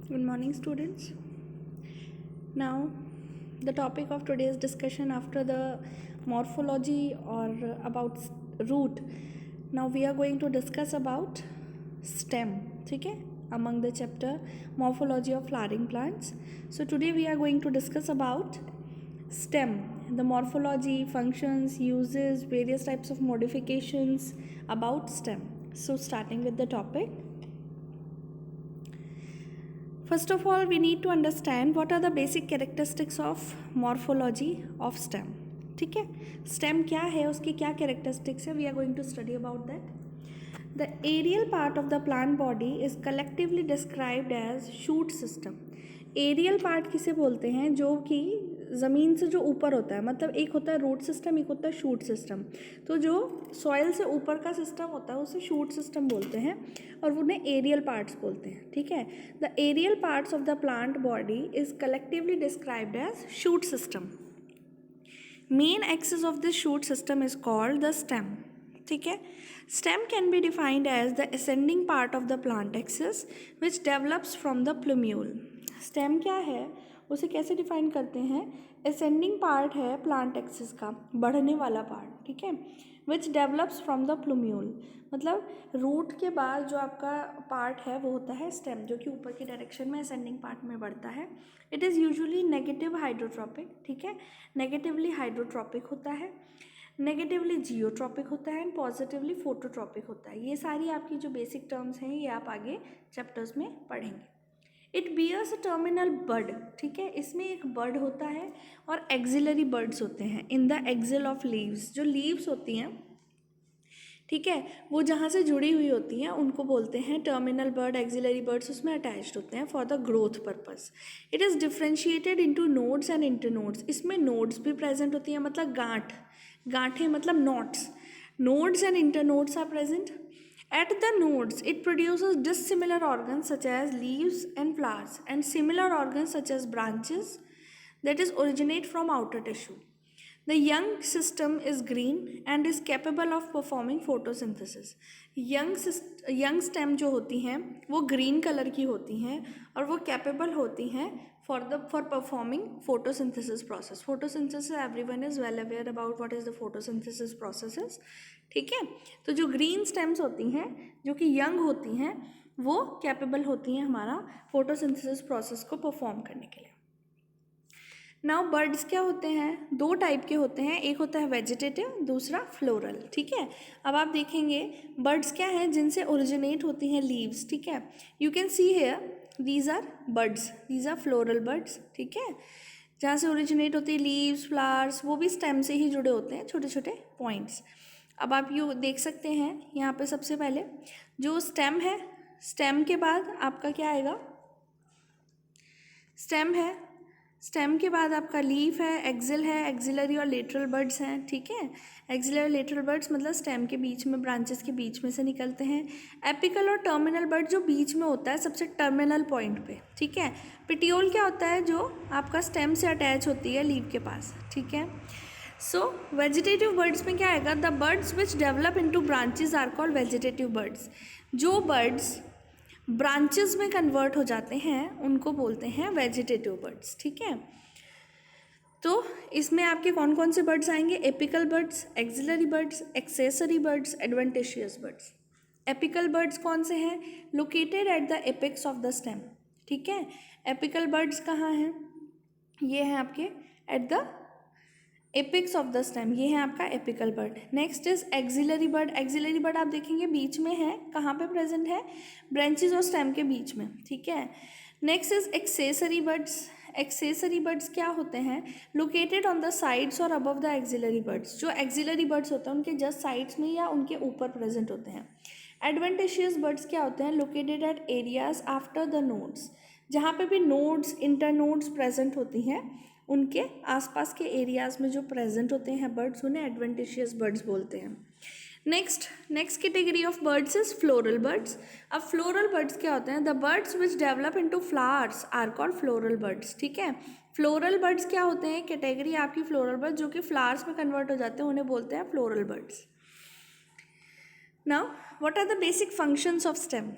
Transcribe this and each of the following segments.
Good morning, students. Now, the topic of today's discussion after the morphology or about root. Now, we are going to discuss about stem. ठीक है? Among the chapter morphology of flowering plants. So today we are going to discuss about stem, the morphology, functions, uses, various types of modifications about stem. So starting with the topic. First of all, we need to understand what are the basic characteristics of morphology of stem. ठीक है, stem क्या है, उसकी क्या characteristics है, we are going to study about that. The aerial part of the plant body is collectively described as shoot system. Aerial part किसे बोलते हैं, जो कि ज़मीन से जो ऊपर होता है, मतलब एक होता है रूट सिस्टम, एक होता है शूट सिस्टम. तो जो सॉइल से ऊपर का सिस्टम होता है उसे शूट सिस्टम बोलते हैं और उन्हें एरियल पार्ट्स बोलते हैं. ठीक है, the aerial parts of the plant body is collectively described as shoot system. Main axis of this shoot system is called the stem. ठीक है, stem can be defined as the ascending part of the plant axis which develops from the plumule. Stem क्या है, उसे कैसे define करते हैं, ascending part है plant axis का, बढ़ने वाला पार्ट. ठीक है, which develops from the plumule, मतलब रूट के बाद जो आपका पार्ट है वो होता है स्टेम, जो कि ऊपर की डायरेक्शन में असेंडिंग पार्ट में बढ़ता है. It is usually negative hydrotropic. ठीक है, नेगेटिवली हाइड्रोट्रॉपिक होता है, नेगेटिवली जियोट्रॉपिक होता है एंड पॉजिटिवली फोटोट्रॉपिक होता है. ये सारी आपकी जो बेसिक टर्म्स हैं ये आप आगे चैप्टर्स में पढ़ेंगे. इट बियर्स अ टर्मिनल बड. ठीक है, इसमें एक बड होता है और एक्सिलरी बर्ड्स होते हैं in the axil of leaves. जो लीव्स होती हैं, ठीक है, वो जहाँ से जुड़ी हुई होती हैं उनको बोलते हैं टर्मिनल बर्ड. एक्सिलरी बर्ड्स उसमें अटैच्ड होते हैं for the growth purpose. It is differentiated into nodes and internodes. इसमें नोड्स भी प्रेजेंट होती हैं, मतलब गांठें मतलब knots. Nodes and internodes are present. At the nodes, it produces dissimilar organs such as leaves and flowers and similar organs such as branches that is originate from outer tissue. The young system is green and is capable of performing photosynthesis. Young stem जो होती हैं वो green color की होती हैं और वो capable होती हैं for performing photosynthesis process. Photosynthesis, everyone is well aware about what is the photosynthesis processes. ठीक है, तो जो ग्रीन स्टेम्स होती हैं जो कि यंग होती हैं वो कैपेबल होती हैं हमारा फोटोसिंथेसिस प्रोसेस को परफॉर्म करने के लिए. नाउ बर्ड्स क्या होते हैं, दो टाइप के होते हैं, एक होता है वेजिटेटिव, दूसरा फ्लोरल. ठीक है, अब आप देखेंगे बर्ड्स क्या हैं जिनसे ओरिजिनेट होती हैं लीव्स. ठीक है, you can see here these are buds, these are floral buds. ठीक है, जहाँ से ओरिजिनेट होती है लीव्स, फ्लावर्स, वो भी स्टेम से ही जुड़े होते हैं, छोटे छोटे पॉइंट्स. अब आप यू देख सकते हैं यहाँ पे सबसे पहले जो स्टेम है, स्टेम के बाद आपका क्या आएगा, स्टेम है, स्टेम के बाद आपका लीफ है, एक्सिल है, एक्सिलरी और लेटरल बर्ड्स हैं. ठीक है, एक्सिलरी और लेटरल बर्ड्स मतलब स्टेम के बीच में, ब्रांचेस के बीच में से निकलते हैं. एपिकल और टर्मिनल बर्ड जो बीच में होता है सबसे टर्मिनल पॉइंट पे. ठीक है, पिटियोल क्या होता है, जो आपका स्टेम से अटैच होती है लीफ के पास. ठीक है, सो वेजिटेटिव बर्ड्स में क्या आएगा, the buds which develop into branches are called vegetative buds. जो बर्ड्स ब्रांचेस में कन्वर्ट हो जाते हैं उनको बोलते हैं वेजिटेटिव बर्ड्स. ठीक है, तो इसमें आपके कौन कौन से बर्ड्स आएंगे, apical buds, axillary buds, accessory buds, adventitious buds. Apical buds कौन से हैं, located at the apex of the stem. ठीक है, एपिकल बर्ड्स कहाँ हैं, ये हैं आपके at the apex of the stem, ये है आपका apical bud. Next is axillary bud. Axillary bud आप देखेंगे बीच में है, कहाँ पे प्रेजेंट है, ब्रांचेस और स्टेम के बीच में. ठीक है, next is accessory birds. Accessory birds क्या होते हैं, लोकेटेड ऑन द साइड्स और अबव द एक्सिलरी बर्ड्स. जो एक्सिलरी बर्ड्स होते हैं उनके जस्ट साइड्स में या उनके ऊपर प्रेजेंट होते हैं. एडवेंटिशियस बर्ड्स क्या होते हैं, located eight areas after the nodes. जहाँ पे भी नोड्स, इंटरनोड्स प्रेजेंट होती हैं उनके आसपास के एरियाज में जो प्रेजेंट होते हैं बर्ड्स, उन्हें एडवेंटिशियस बर्ड्स बोलते हैं. Next category of buds is floral buds. अब फ्लोरल बर्ड्स क्या होते हैं, the buds which develop into flowers are called floral buds. ठीक है, फ्लोरल बर्ड्स क्या होते हैं, कैटेगरी आपकी फ्लोरल बर्ड्स जो कि फ्लावर्स में कन्वर्ट हो जाते हैं उन्हें बोलते हैं floral buds. Now what are the basic functions of stem.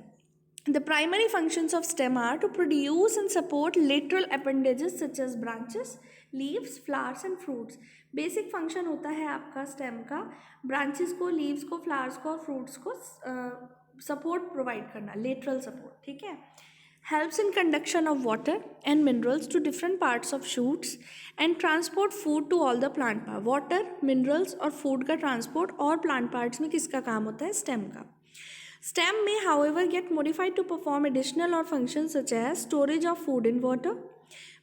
The primary functions of stem are to produce and support lateral appendages such as branches, leaves, flowers and fruits. Basic function होता है आपका stem का branches को, leaves को, flowers को और fruits को support provide करना, लेटरल सपोर्ट, ठीक है. Helps in conduction of water and minerals to different parts of shoots and transport food to all the plant part. Water, minerals और food का transport और plant parts में किसका काम होता है? Stem का. Stem may however get modified to perform additional or functions such as storage of food in water,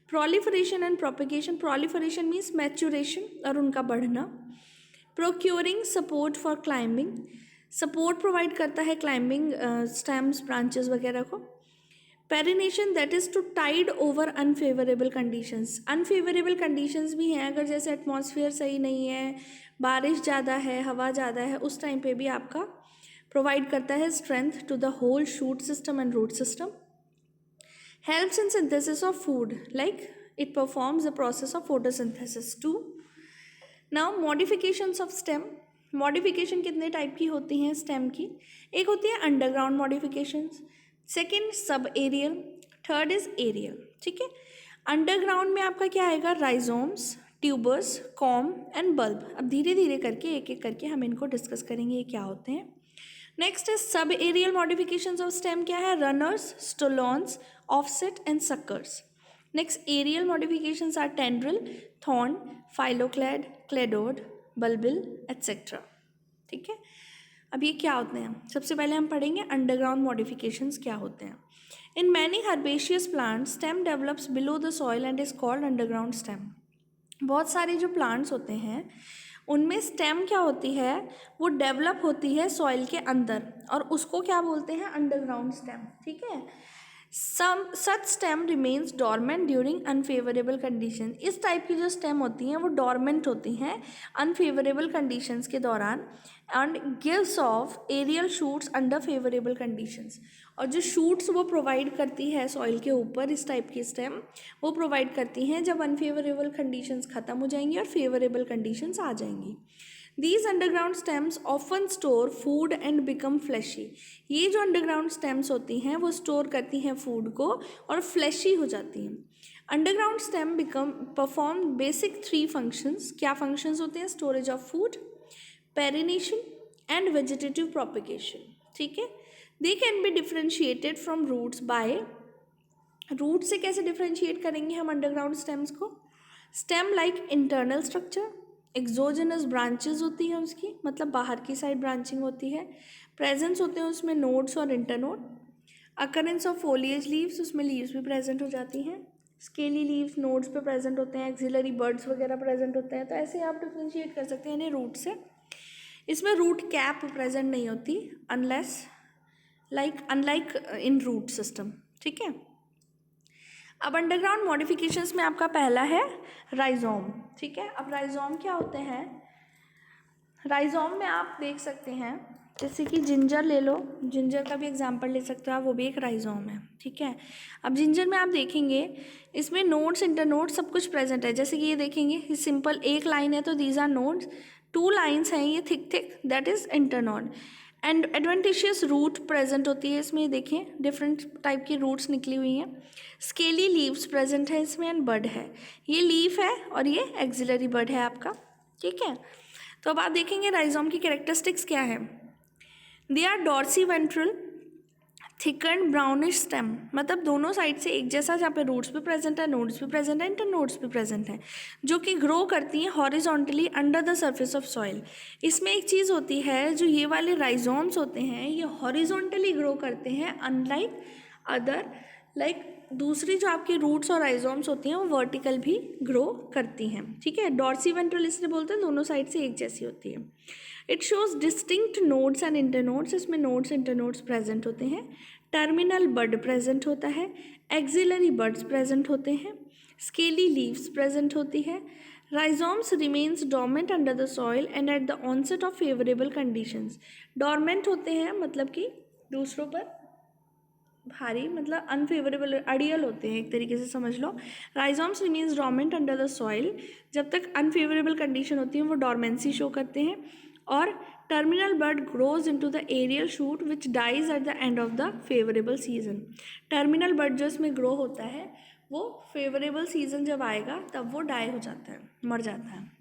proliferation and propagation. Proliferation means maturation और उनका बढ़ना. Procuring support for climbing. Support provide करता है climbing stems, branches वगैरह को. Perennation that is to tide over unfavourable conditions. Unfavourable conditions भी हैं, अगर जैसे एटमॉस्फेयर सही नहीं है, बारिश ज़्यादा है, हवा ज़्यादा है, उस टाइम पे भी आपका प्रोवाइड करता है strength to the whole shoot system and root system. Helps in synthesis of food, like it performs the process of photosynthesis too. Now modifications of stem. Modification कितने टाइप की होती हैं स्टेम की? एक होती है underground modifications, second subaerial, third is aerial, ठीक है. अंडरग्राउंड में आपका क्या आएगा? Rhizomes, tubers, corm and bulb. अब धीरे धीरे करके एक एक करके हम इनको डिस्कस करेंगे ये क्या होते हैं. Next is sub aerial modifications of stem. क्या है? Runners, stolons, offset and suckers. Next aerial modifications are tendril, thorn, phylloclade, cladode, bulbil etcetera, ठीक है. अब ये क्या होते हैं? सबसे पहले हम पढ़ेंगे अंडरग्राउंड मॉडिफिकेशंस क्या होते हैं. In many herbaceous plants stem develops below the soil and is called underground stem. बहुत सारे जो प्लांट्स होते हैं उनमें स्टेम क्या होती है? वो डेवलप होती है सॉइल के अंदर और उसको क्या बोलते हैं? अंडरग्राउंड स्टेम, ठीक है. Such stem remains dormant during unfavourable condition. इस टाइप की जो स्टेम होती हैं वो डॉर्मेंट होती हैं अनफेवरेबल कंडीशंस के दौरान and gives off aerial shoots under favourable conditions. और जो शूट्स वो प्रोवाइड करती है सॉइल के ऊपर, इस टाइप की स्टेम वो प्रोवाइड करती हैं जब अनफेवरेबल कंडीशंस ख़त्म हो जाएंगी और फेवरेबल कंडीशंस आ जाएंगी. These underground stems often store food and become fleshy. ये जो underground stems होती हैं वो store करती हैं food को और fleshy हो जाती हैं. Underground stem perform basic 3 functions. क्या functions होते हैं? Storage of food, perennation and vegetative propagation, ठीक है. They can be differentiated from roots by. Root से कैसे डिफ्रेंशिएट करेंगे हम अंडरग्राउंड स्टेम्स को? Stem like internal structure, exogenous branches होती हैं उसकी, मतलब बाहर की साइड ब्रांचिंग होती है. प्रेजेंस होते हैं उसमें नोड्स और internode. Occurrence of foliage leaves, उसमें लीव्स भी प्रेजेंट हो जाती हैं. स्केली लीव्स नोड्स पे प्रेजेंट होते हैं, एक्सिलरी बर्ड्स वगैरह प्रेजेंट होते हैं. तो ऐसे आप डिफ्रेंशिएट कर सकते हैं इन्हें रूट से. इसमें रूट कैप प्रेजेंट नहीं होती अनलाइक इन रूट सिस्टम, ठीक है. अब अंडरग्राउंड मॉडिफिकेशंस में आपका पहला है राइजोम, ठीक है. अब राइजोम क्या होते हैं? राइजोम में आप देख सकते हैं जैसे कि जिंजर ले लो, जिंजर का भी एग्जांपल ले सकते हो आप, वो भी एक राइजोम है, ठीक है. अब जिंजर में आप देखेंगे इसमें नोड्स, इंटरनोड्स सब कुछ प्रेजेंट है. जैसे कि ये देखेंगे ये सिंपल एक लाइन है तो दीज आर नोड्स, 2 लाइन्स हैं ये thick that is internode. And adventitious root present होती है इसमें, देखें डिफरेंट टाइप की रूट्स निकली हुई हैं. स्केली लीव्स प्रेजेंट है इसमें एंड बड है. ये लीफ है और ये एक्सिलरी बड है आपका, ठीक है. तो अब आप देखेंगे राइजोम की कैरेक्टरिस्टिक्स क्या है. They are dorsiventral, thicken brownish stem, मतलब दोनों साइड से एक जैसा, जहाँ पे रूट्स भी प्रेजेंट है, नोड्स भी प्रेजेंट है, इंटरनोड्स भी प्रेजेंट है, जो कि ग्रो करती हैं horizontally under the surface of soil. इसमें एक चीज़ होती है, जो ये वाले राइजोम्स होते हैं ये हॉरिजॉन्टली ग्रो करते हैं अनलाइक अदर, लाइक दूसरी जो आपकी रूट्स और राइजोम्स होती हैं वो वर्टिकल भी ग्रो करती हैं, ठीक है. डॉर्सी वेंट्रल इसलिए बोलते हैं दोनों साइड से एक जैसी होती है. It shows distinct nodes and internodes, इसमें नोड्स इंटरनोड्स प्रेजेंट होते हैं. टर्मिनल बड प्रेजेंट होता है, एक्सिलरी बड्स प्रेजेंट होते हैं, स्केली लीव्स प्रेजेंट होती है. Rhizomes remains dormant under the soil and at the onset of favourable conditions. Dormant होते हैं मतलब कि दूसरों पर भारी, मतलब अनफेवरेबल, अडियल होते हैं एक तरीके से समझ लो. Rhizomes remains dormant under the soil, जब तक अनफेवरेबल कंडीशन होती है वो डॉर्मेंसी शो करते हैं. और terminal bud grows into the aerial shoot which dies at the end of the favorable season. Terminal bud जो इसमें grow होता है वो favorable season जब आएगा तब वो die हो जाता है, मर जाता है.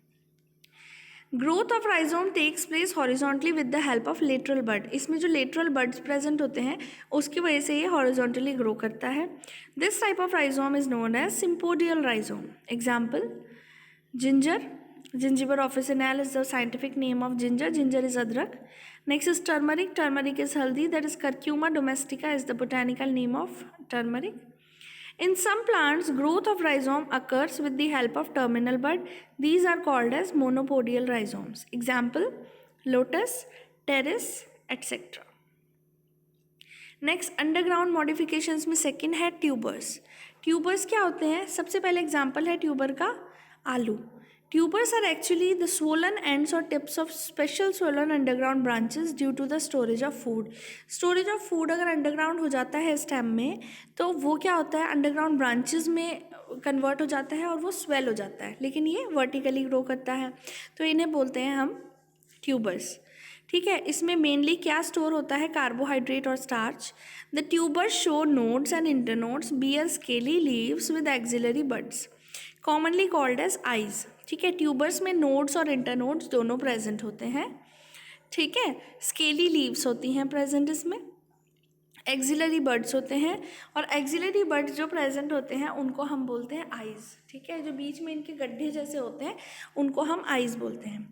Growth of rhizome takes place horizontally with the help of lateral bud. इसमें जो लेटरल बड्स प्रेजेंट होते हैं उसकी वजह से ये हॉरिजॉन्टली ग्रो करता है. This type of rhizome is known as sympodial rhizome. Example ginger. Zingiber officinale is the scientific name of ginger. Ginger is अदरक. Next is turmeric. Turmeric is हल्दी. That is Curcuma domestica is the botanical name of turmeric. In some plants, growth of rhizome occurs with the help of terminal bud. These are called as monopodial rhizomes. Example, lotus, pteris, etc. Next, underground modifications में second है tubers. Tubers क्या होते हैं? सबसे पहले example है tuber का आलू. Tubers are actually the swollen ends or tips of special swollen underground branches due to the storage of food. Storage of food अगर underground हो जाता है stem में तो वो क्या होता है underground branches में convert हो जाता है और वो swell हो जाता है, लेकिन ये vertically grow करता है तो इन्हें बोलते हैं हम tubers. ठीक है, इसमें मेनली क्या स्टोर होता है? कार्बोहाइड्रेट और starch. The tubers show nodes and internodes bear scaly leaves with axillary buds commonly called as eyes. ठीक है, ट्यूबर्स में नोड्स और इंटरनोड्स दोनों प्रेजेंट होते हैं. ठीक है, स्केली लीव्स होती हैं प्रेजेंट इसमें, एक्सिलरी बड्स होते हैं और एक्सिलरी बड्स जो प्रेजेंट होते हैं उनको हम बोलते हैं आइज. ठीक है, जो बीच में इनके गड्ढे जैसे होते हैं उनको हम आइज बोलते हैं.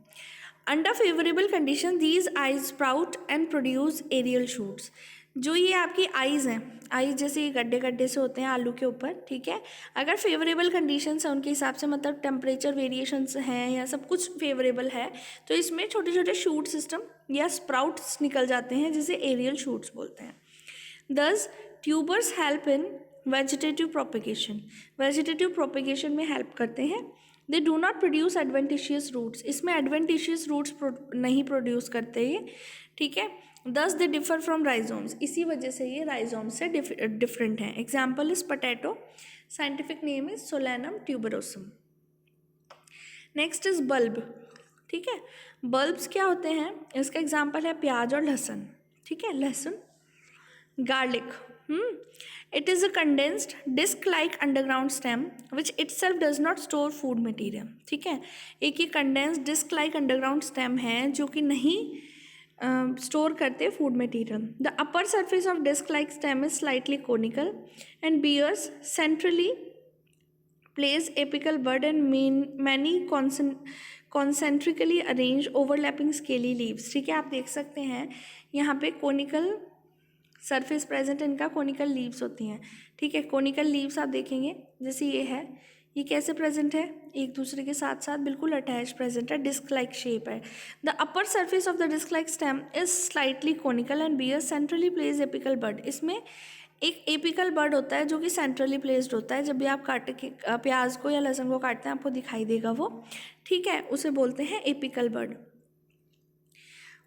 Under favourable condition these eyes sprout and produce aerial shoots. जो ये आपकी आइज़ हैं, आइज़ जैसे ये गड्ढे गड्ढे से होते हैं आलू के ऊपर. ठीक है, अगर फेवरेबल कंडीशंस हैं उनके हिसाब से, मतलब टेम्परेचर वेरिएशंस हैं या सब कुछ फेवरेबल है, तो इसमें छोटे छोटे शूट सिस्टम या स्प्राउट्स निकल जाते हैं जिसे एरियल शूट्स बोलते हैं. Thus tubers help in vegetative propagation. Vegetative propagation में हेल्प करते हैं. They do not produce adventitious roots. इसमें एडवेंटिशियस रूट्स नहीं प्रोड्यूस करते ये. ठीक है, दस दे डिफर फ्रॉम राइजोम्स. इसी वजह से ये राइजोम्स से डिफरेंट हैं. Example is potato. Scientific name is solanum tuberosum. Next is bulb. ठीक है, बल्ब्स क्या होते हैं? इसका एग्जाम्पल है प्याज और लहसुन. ठीक है, लहसुन. Garlic. It is a condensed disc-like underground stem which itself does not store food material. ठीक है, एक ये condensed disc-like underground stem है जो कि नहीं स्टोर करते food material. The upper surface of disc-like stem is slightly conical and bears centrally placed apical bud and many concentrically arranged overlapping scaly leaves. ठीक है, आप देख सकते हैं यहाँ पे कोनिकल सरफेस प्रेजेंट, इनका कोनिकल लीव्स होती हैं. ठीक है, कोनिकल लीव्स आप देखेंगे जैसे ये है, ये कैसे प्रेजेंट है? एक दूसरे के साथ साथ बिल्कुल अटैच प्रेजेंट है, डिस्क लाइक शेप है. The upper surface of the disc like stem is slightly conical and bear centrally placed apical bud. इसमें एक एपिकल बड होता है जो कि सेंट्रली प्लेस्ड होता है. जब भी आप काट के प्याज को या लहसुन को काटते हैं आपको दिखाई देगा वो. ठीक है, उसे बोलते हैं एपिकल बड.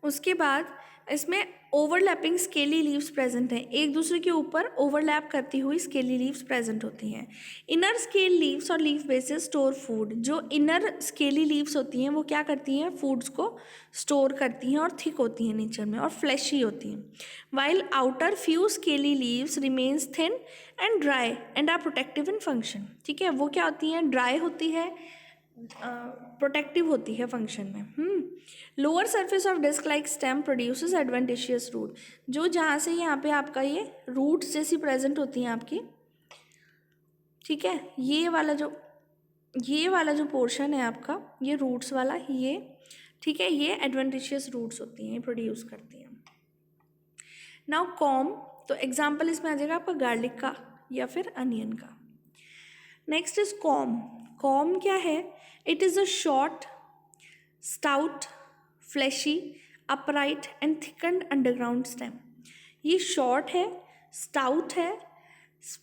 उसके बाद इसमें ओवरलैपिंग स्केली लीव्स प्रेजेंट हैं. एक दूसरे के ऊपर ओवरलैप करती हुई स्केली लीव्स प्रेजेंट होती हैं. इनर स्केल लीव्स और लीफ बेसेस स्टोर फूड. जो इनर स्केली लीव्स होती हैं वो क्या करती हैं? फूड्स को स्टोर करती हैं और थिक होती हैं नेचर में और फ्लैशी होती हैं. While outer few scaly leaves remains thin and dry and are protective in function. ठीक है, वो क्या होती हैं? ड्राई होती है, प्रोटेक्टिव होती है फंक्शन में. Lower surface of disc like stem produces adventitious root. जो जहाँ से यहाँ पे आपका ये रूट्स जैसी प्रेजेंट होती हैं आपकी. ठीक है, ये वाला जो पोर्शन है आपका, ये रूट्स वाला ये. ठीक है, ये एडवेंटिशियस रूट्स होती हैं, प्रोड्यूस करती हैं. नाउ कॉम, तो एग्जाम्पल इसमें आ जाएगा आपका गार्लिक का या फिर अनियन का. Next is com. कॉम क्या है? It is a short, stout, fleshy, upright and thickened underground stem. ये शॉर्ट है, स्टाउट है,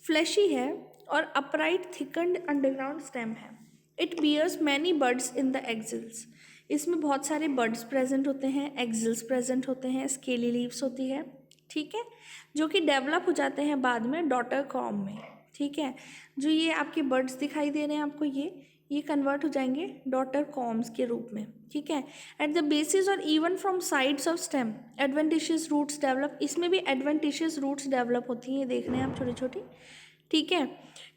फ्लैशी है और अपराइट थिकन्ड अंडरग्राउंड स्टेम है. It bears many buds in the axils. इसमें बहुत सारे बड्स प्रेजेंट होते हैं, एक्सिल्स प्रेजेंट होते हैं, स्केली लीव्स होती है. ठीक है, जो कि डेवलप हो जाते हैं बाद में डॉटर कॉम में. ठीक है, जो ये आपके बड्स दिखाई दे रहे हैं आपको, ये कन्वर्ट हो जाएंगे डॉटर कॉम्स के रूप में, ठीक है। एट द बेसिस और even from sides of stem adventitious roots develop, इसमें भी एडवेंटिशियस रूट्स डेवलप होती हैं, ये देख रहे हैं आप छोटी छोटी, ठीक है।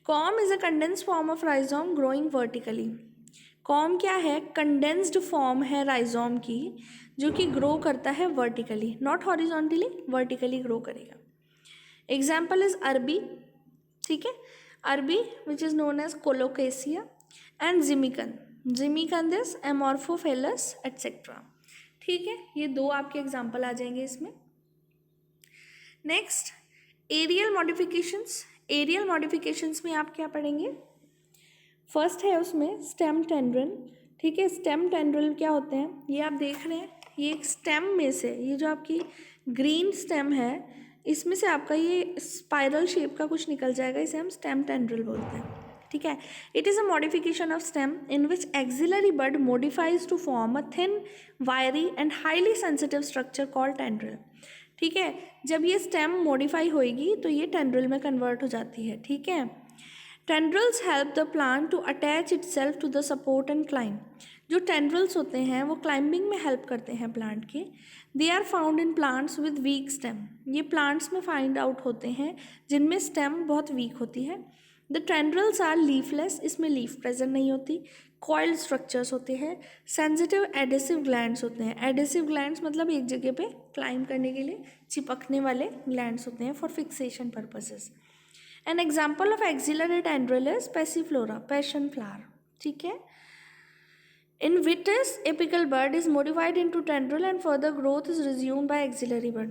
Com is a condensed form of rhizome growing vertically. Com क्या है? कंडेंस्ड फॉर्म है राइजोम की जो कि ग्रो करता है vertically, not horizontally, vertically grow करेगा। एग्जाम्पल इज अरबी, ठीक है, arbi which is known as Colocasia and jimikan, jimikan this Amorphophallus etcetera, ठीक है। ये दो आपके एग्जाम्पल आ जाएंगे इसमें। Next aerial modifications, aerial modifications में आप क्या पढ़ेंगे? फर्स्ट है उसमें स्टेम टेंड्रल, ठीक है। स्टेम टेंड्रल क्या होते हैं? ये आप देख रहे हैं, ये एक स्टेम में से, ये जो आपकी ग्रीन स्टेम है इसमें से आपका ये स्पाइरल शेप का कुछ निकल जाएगा, इसे हम स्टेम टेंड्रल बोलते हैं, ठीक है। It is a modification of stem in which axillary bud modifies to form a thin wiry and highly sensitive structure called tendril, ठीक है। जब ये स्टेम मॉडिफाई होएगी तो ये टेंड्रल में कन्वर्ट हो जाती है, ठीक है। Tendrils help the plant to attach itself to the support and climb, जो टेंड्रल्स होते हैं वो क्लाइंबिंग में हेल्प करते हैं प्लांट के। They are found in plants with weak stem, ये प्लांट्स में फाइंड आउट होते हैं जिनमें स्टेम बहुत वीक होती है। द टेंड्रल्स आर लीफलेस, इसमें लीफ प्रेजेंट नहीं होती। कॉइल्ड स्ट्रक्चर्स होते हैं। सेंसिटिव एडेसिव ग्लैंड्स होते हैं, एडेसिव ग्लैंड्स मतलब एक जगह पे क्लाइंब करने के लिए चिपकने वाले ग्लैंड्स होते हैं for fixation purposes. An example of axillary tendril is Passiflora, passion flower, ठीक है। In vitis, apical bud is modified into tendril and further growth is resumed by axillary bud.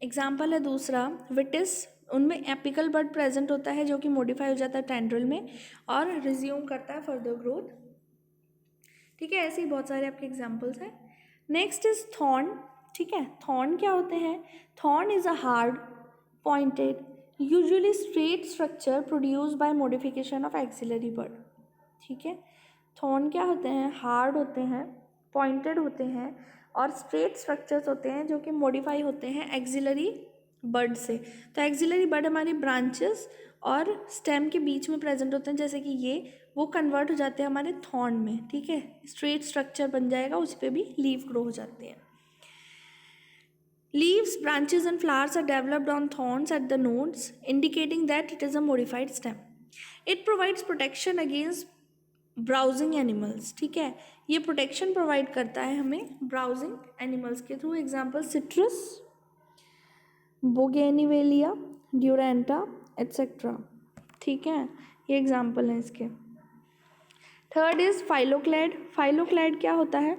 Example है दूसरा विटिस, उनमें एपिकल बड present होता है जो कि modify हो जाता है टेंड्रल में और रिज्यूम करता है फर्दर ग्रोथ, ठीक है। ऐसे ही बहुत सारे आपके एग्जाम्पल्स हैं। नेक्स्ट इज थॉर्न, ठीक है। थॉर्न क्या होते हैं? Thorn is a hard pointed usually straight structure produced by modification of axillary bud, ठीक है। थॉर्न क्या होते हैं? हार्ड होते हैं, पॉइंटेड होते हैं और स्ट्रेट स्ट्रक्चर्स होते हैं जो कि मॉडिफाई होते हैं एक्सिलरी बड से। तो एक्सिलरी बड हमारी ब्रांचेस और स्टेम के बीच में प्रेजेंट होते हैं, जैसे कि ये, वो कन्वर्ट हो जाते हैं हमारे थॉर्न में, ठीक है। स्ट्रेट स्ट्रक्चर बन जाएगा, उस पर भी लीफ ग्रो हो जाते हैं। Leaves, branches and flowers are developed on thorns at the nodes, indicating that it is a modified stem. It provides protection against browsing animals, ठीक है। ये प्रोटेक्शन प्रोवाइड करता है हमें ब्राउजिंग एनिमल्स के थ्रू। एग्जाम्पल सिट्रस, बोगेनिवेलिया, ड्यूरेंटा एट्सेट्रा, ठीक है। ये एग्जाम्पल हैं इसके। Third is phylloclade. फाइलोक्लेड क्या होता है?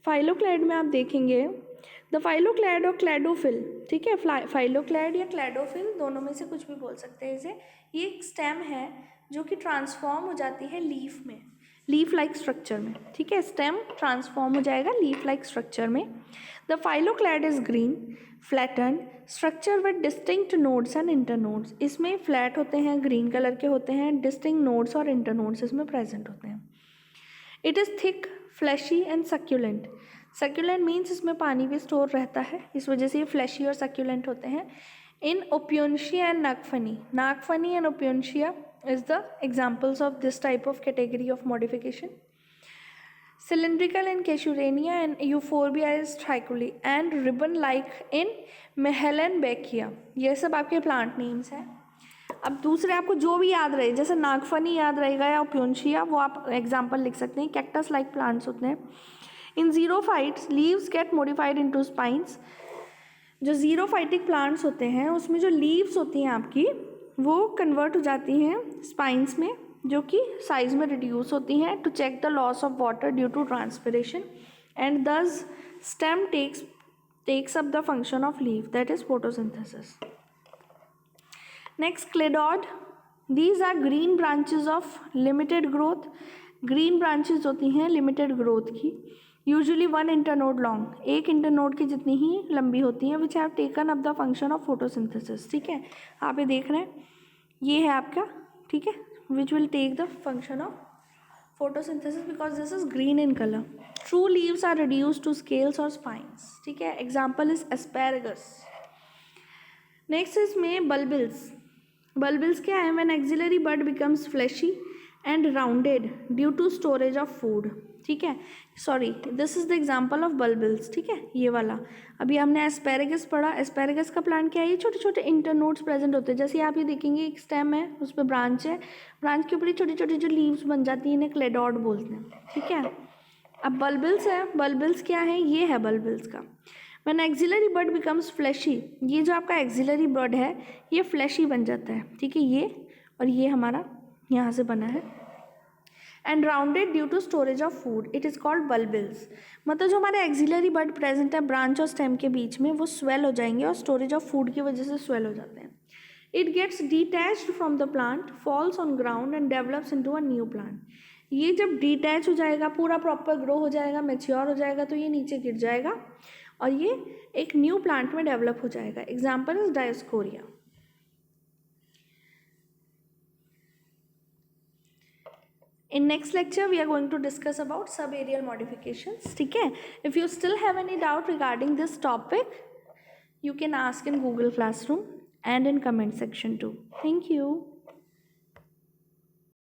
फाइलोक्लेड में आप देखेंगे द फाइलोक्लेड और क्लैडोफिल, ठीक है। फाइलोक्लेड या क्लैडोफिल दोनों में से कुछ भी बोल सकते हैं इसे। ये एक स्टेम है जो कि ट्रांसफॉर्म हो जाती है लीफ में, लीफ लाइक स्ट्रक्चर में, ठीक है। स्टेम ट्रांसफॉर्म हो जाएगा लीफ लाइक स्ट्रक्चर में। The phylloclade is green flatten structure with distinct nodes and internodes, इसमें फ्लैट होते हैं, ग्रीन कलर के होते हैं, डिस्टिंक्ट नोड्स और इंटरनोड्स इसमें प्रेजेंट होते हैं। It is thick fleshy and succulent. Succulent means इसमें पानी भी स्टोर रहता है, इस वजह से ये फ्लैशी और सक्यूलेंट होते हैं। In Opuntia and nagphani, nagphani and Opuntia is the examples of this type of category of modification. cylindrical in Casuarina and Euphorbia is trichuli and ribbon like in Mahalanbachia। ये सब आपके प्लांट नेम्स हैं। अब दूसरे आपको जो भी याद रहे, जैसे नागफनी याद रहेगा या ओपियोनशिया, वो आप एग्जाम्पल लिख सकते हैं। कैक्टस लाइक प्लांट्स होते हैं। In xerophytes leaves get modified into spines. जो जीरोफाइटिक प्लांट्स होते हैं उसमें जो लीव्स होती हैं आपकी वो कन्वर्ट हो जाती हैं स्पाइंस में, जो कि साइज में रिड्यूस होती हैं to check the loss of water due to transpiration and thus stem takes up the function of leaf, that is photosynthesis. Next cladode, these are green branches of limited growth. Green branches होती हैं limited growth की, usually 1 internode long, एक internode की जितनी ही लंबी होती हैं, which have taken up the function of photosynthesis, ठीक है। आप ये देख रहे हैं, ये है आपका, ठीक है, which will take the function of photosynthesis because this is green in color. True leaves are reduced to scales or spines, ठीक है। Example is asparagus. Next is में bulbils. Bulbils क्या है? When axillary bud becomes fleshy and rounded due to storage of food, ठीक है, sorry this is the example of bulbils, ठीक है, ये वाला। अभी हमने एस्पेरेगस पढ़ा, एस्पेरेगस का प्लांट क्या है, ये छोटे छोटे इंटरनोड्स प्रेजेंट होते हैं, जैसे आप ये देखेंगे एक स्टेम है, उस पर ब्रांच है, ब्रांच के ऊपर ही छोटी छोटी जो लीव्स बन जाती हैं, इन्हें क्लेडॉड बोलते हैं, ठीक है। अब बल्बिल्स है, बल्बिल्स क्या है, ये है बल्बिल्स का। When axillary bud becomes fleshy, ये जो आपका एक्सिलरी बड है ये फ्लैशी बन जाता है, ठीक है, ये और ये हमारा यहाँ से बना है। And rounded due to storage of food, it is called bulbils. मतलब जो हमारे एक्सिलरी बड प्रेजेंट है ब्रांच और स्टेम के बीच में, वो स्वेल हो जाएंगे और स्टोरेज ऑफ फूड की वजह से स्वेल हो जाते हैं। It gets detached from the plant, falls on ground and develops into a new plant. ये जब डिटैच हो जाएगा, पूरा प्रॉपर ग्रो हो जाएगा, मेच्योर हो जाएगा, तो ये नीचे गिर जाएगा और ये एक न्यू प्लांट में डेवलप हो जाएगा। Example is Dioscorea. In next lecture, we are going to discuss about subaerial modifications. ठीक है, if you still have any doubt regarding this topic, you can ask in Google Classroom and in comment section too. Thank you.